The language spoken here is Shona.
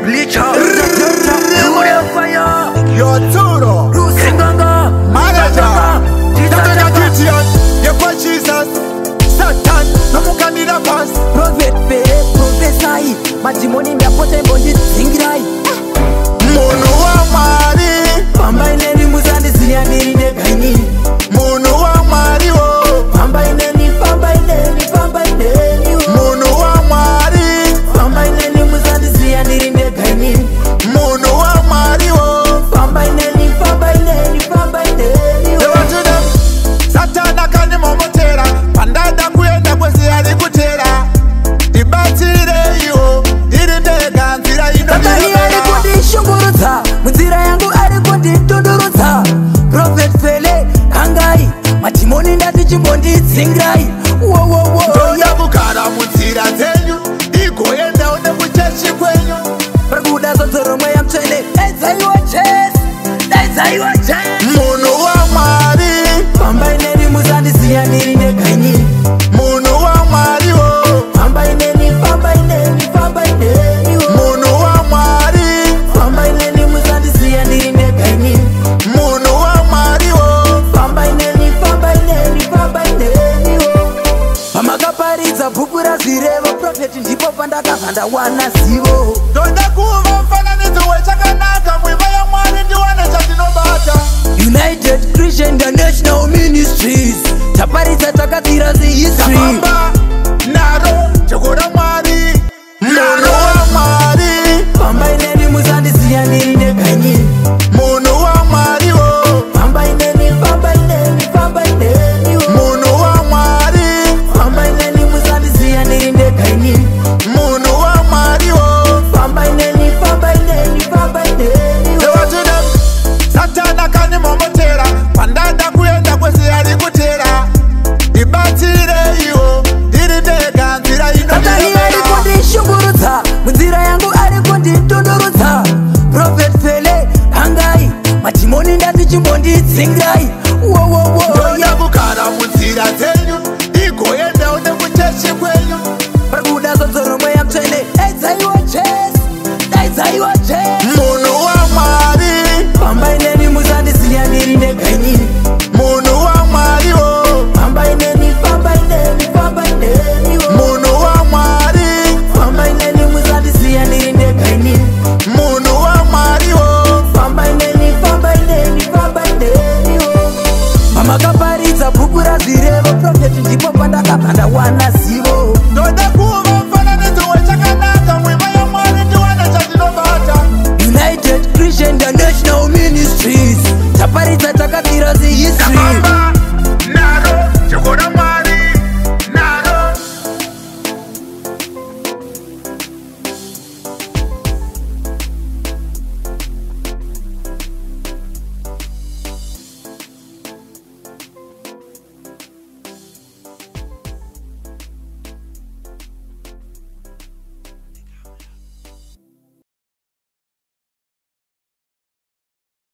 Bleacher Fire Yoturo Singanga Manager Kitchen Yekwa Jesus Satan Namukandira pass Prophet Pere Professai Majimoni myapote mbondi zingirai Munu wa mari Pamba ineni muzandi ziyandiri negaini Munu wa mari wo Pamba ineni Pamba ineni Pamba ineni Munu wa mari Pamba ineni muzandi ziyandiri negaini Munu wa mari wo Pamba ineni Pamba ineni Pamba ineni Yewa them Satan akani momotera Pandada kuyenda kwezi alikutera Ibatire yo Irindega nzira ino Satani alikundishungurudza munzira yangu alikunditundurudza Prophet Fele Kangai Matimoni ndati chimbondidzingirai Ndoda kugara munzira dzenyu Igoenda une kuchechi kwenyu Parikuda zonzoromwe ya mtsvene Daidzaiwa Jesu Daidzaiwa Jesu Munu wa Mwari Pamba ineni muzandisiyaniri negaini Munu wa Mwari wo Pamba ineni Pamba ineni Pamba ineni Munu wa Mwari Pamba ineni muzandisiyaniri negaini Munu wa Mwari wo Pamba ineni Pamba ineni Pamba ineni Pamakaparidza bhuku razvirevo Profeti ndipo pandakabva ndawana zivo Ndoda kuva mufananidzo wechakanaka Mwiva ya Mwari ndiwane chatinobata United Christian International Ministries taparidza takadzira the history